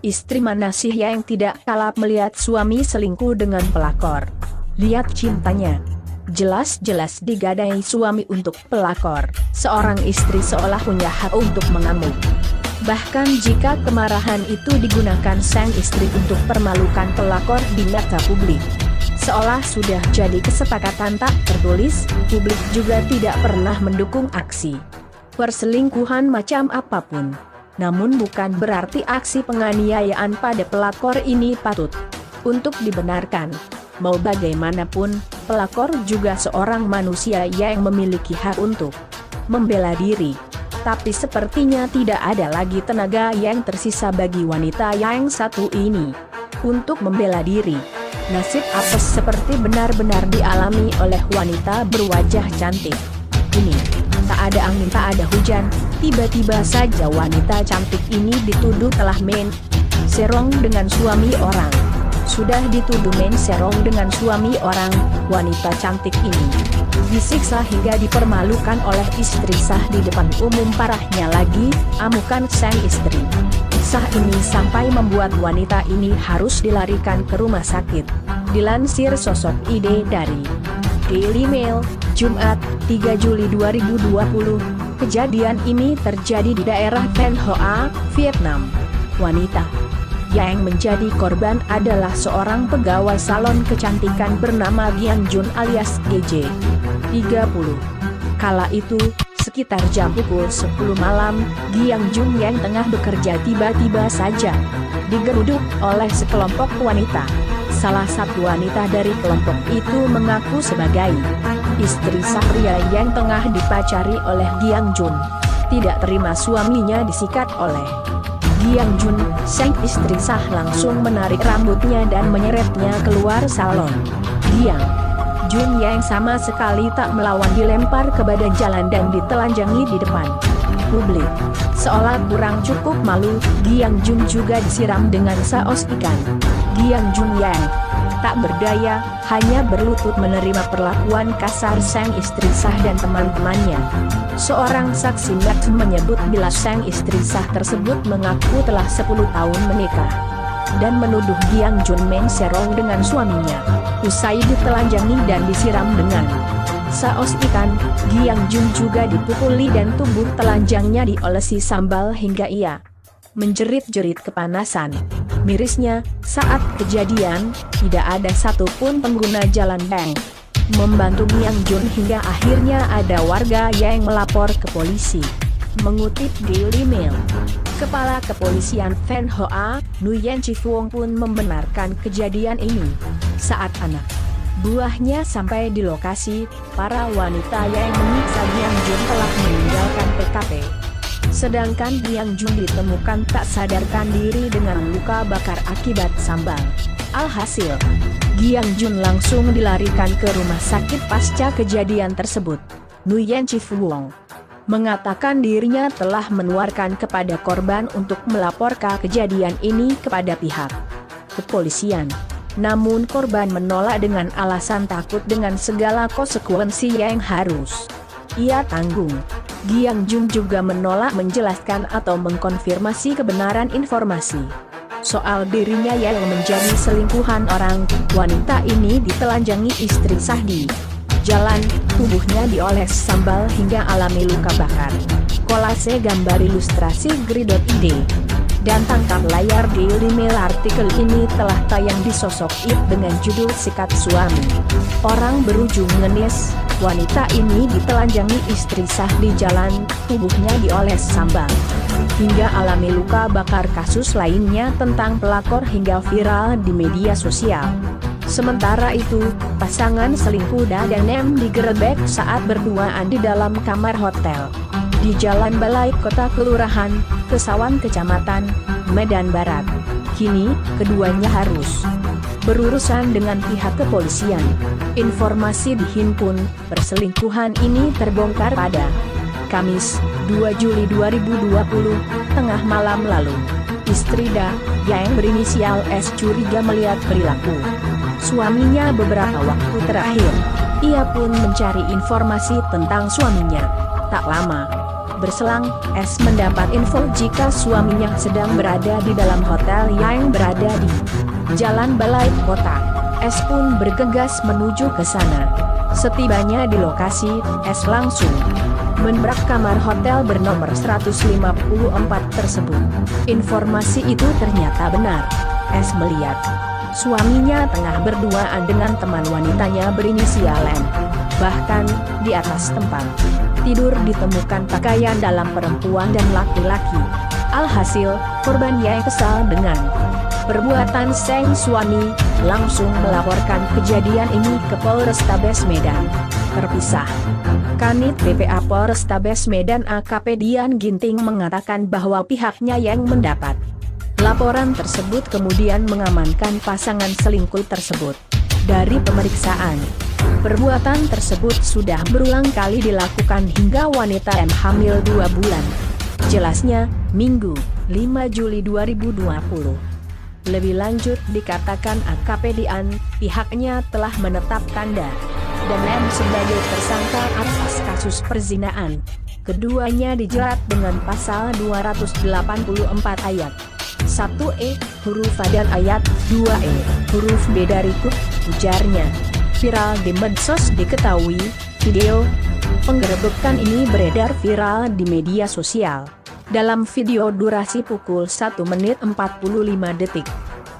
Istri mana sih yang tidak kalap melihat suami selingkuh dengan pelakor? Lihat cintanya. Jelas-jelas digadai suami untuk pelakor. Seorang istri seolah punya hak untuk mengamuk. Bahkan jika kemarahan itu digunakan sang istri untuk permalukan pelakor di mata publik. Seolah sudah jadi kesepakatan tak tertulis, publik juga tidak pernah mendukung aksi perselingkuhan macam apapun. Namun bukan berarti aksi penganiayaan pada pelakor ini patut untuk dibenarkan. Mau bagaimanapun, pelakor juga seorang manusia yang memiliki hak untuk membela diri. Tapi sepertinya tidak ada lagi tenaga yang tersisa bagi wanita yang satu ini untuk membela diri. Nasib apes seperti benar-benar dialami oleh wanita berwajah cantik ini. Tak ada angin, tak ada hujan, tiba-tiba saja wanita cantik ini dituduh telah main serong dengan suami orang. Sudah dituduh main serong dengan suami orang, wanita cantik ini disiksa hingga dipermalukan oleh istri sah di depan umum. Parahnya lagi, amukan sang istri sah ini sampai membuat wanita ini harus dilarikan ke rumah sakit. Dilansir sosok ID dari Daily Mail, Jumat, 3 Juli 2020, kejadian ini terjadi di daerah Thanh Hoa, Vietnam. Wanita yang menjadi korban adalah seorang pegawai salon kecantikan bernama Giang Jun alias GJ, 30. Kala itu, sekitar jam pukul 10 malam, Giang Jun yang tengah bekerja tiba-tiba saja digeruduk oleh sekelompok wanita. Salah satu wanita dari kelompok itu mengaku sebagai istri sah pria yang tengah dipacari oleh Giang Jun. Tidak terima suaminya disikat oleh Giang Jun, sang istri sah langsung menarik rambutnya dan menyeretnya keluar salon. Giang Jun yang sama sekali tak melawan dilempar ke badan jalan dan ditelanjangi di depan publik. Seolah kurang cukup malu, Giang Jun juga disiram dengan saos ikan. Giang Jun yang tak berdaya, hanya berlutut menerima perlakuan kasar sang istri sah dan teman-temannya. Seorang saksi mata menyebut bila sang istri sah tersebut mengaku telah 10 tahun menikah dan menuduh Giang Jun main serong dengan suaminya. Usai ditelanjangi dan disiram dengan saos ikan, Giang Jun juga dipukuli dan tubuh telanjangnya diolesi sambal hingga ia menjerit-jerit kepanasan. Mirisnya, saat kejadian, tidak ada satupun pengguna jalan yang membantu Giang Jun hingga akhirnya ada warga yang melapor ke polisi. Mengutip Daily Mail, Kepala Kepolisian Thanh Hoa, Nguyen Chi Phuong pun membenarkan kejadian ini. Saat anak buahnya sampai di lokasi, para wanita yang menyiksa Giang Jun telah meninggalkan TKP. Sedangkan Giang Jun ditemukan tak sadarkan diri dengan luka bakar akibat sambal. Alhasil, Giang Jun langsung dilarikan ke rumah sakit pasca kejadian tersebut. Nguyen Chi Phuong mengatakan dirinya telah menawarkan kepada korban untuk melaporkan kejadian ini kepada pihak kepolisian. Namun korban menolak dengan alasan takut dengan segala konsekuensi yang harus ia tanggung. Giang Jun juga menolak menjelaskan atau mengkonfirmasi kebenaran informasi soal dirinya yang menjadi selingkuhan orang. Wanita ini ditelanjangi istri sah di jalan, tubuhnya dioles sambal hingga alami luka bakar. Kolase gambar ilustrasi Gri.id dan tangkap layar Daily Mail. Artikel ini telah tayang di sosok IT dengan judul Sikat Suami Orang Berujung Ngenes. Wanita ini ditelanjangi istri sah di jalan, tubuhnya dioles sambal hingga alami luka bakar. Kasus lainnya tentang pelakor hingga viral di media sosial. Sementara itu, pasangan selingkuh dan Nem digerebek saat berduaan di dalam kamar hotel di Jalan Balai Kota Kelurahan Kesawan Kecamatan Medan Barat. Kini, keduanya harus berurusan dengan pihak kepolisian. Informasi dihimpun, perselingkuhan ini terbongkar pada Kamis, 2 Juli 2020, tengah malam lalu. Istri Da, yang berinisial S curiga melihat perilaku suaminya beberapa waktu terakhir. Ia pun mencari informasi tentang suaminya. Tak lama, berselang, S mendapat info jika suaminya sedang berada di dalam hotel yang berada di Jalan Balai Kota. S pun bergegas menuju ke sana. Setibanya di lokasi, S langsung menabrak kamar hotel bernomor 154 tersebut. Informasi itu ternyata benar. S melihat suaminya tengah berduaan dengan teman wanitanya berinisial M. Bahkan, di atas tempat tidur ditemukan pakaian dalam perempuan dan laki-laki. Alhasil, korban yang kesal dengan perbuatan sang suami, langsung melaporkan kejadian ini ke Polrestabes Medan. Terpisah. Kanit PPA Polrestabes Medan AKP Dian Ginting mengatakan bahwa pihaknya yang mendapat laporan tersebut kemudian mengamankan pasangan selingkuh tersebut. Dari pemeriksaan, perbuatan tersebut sudah berulang kali dilakukan hingga wanita M hamil 2 bulan. Jelasnya, Minggu, 5 Juli 2020. Lebih lanjut dikatakan AKP Dian, pihaknya telah menetapkan D dan M sebagai tersangka atas kasus perzinaan. Keduanya dijerat dengan pasal 284 ayat 1E, huruf A dan ayat 2E, huruf B dari KUH, ujarnya. Viral di medsos diketahui, video penggerebekan ini beredar viral di media sosial. Dalam video durasi pukul 1 menit 45 detik,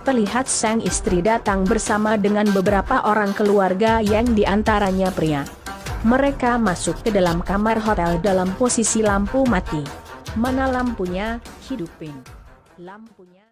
terlihat sang istri datang bersama dengan beberapa orang keluarga yang diantaranya pria. Mereka masuk ke dalam kamar hotel dalam posisi lampu mati. Mana lampunya, hidupin lampunya.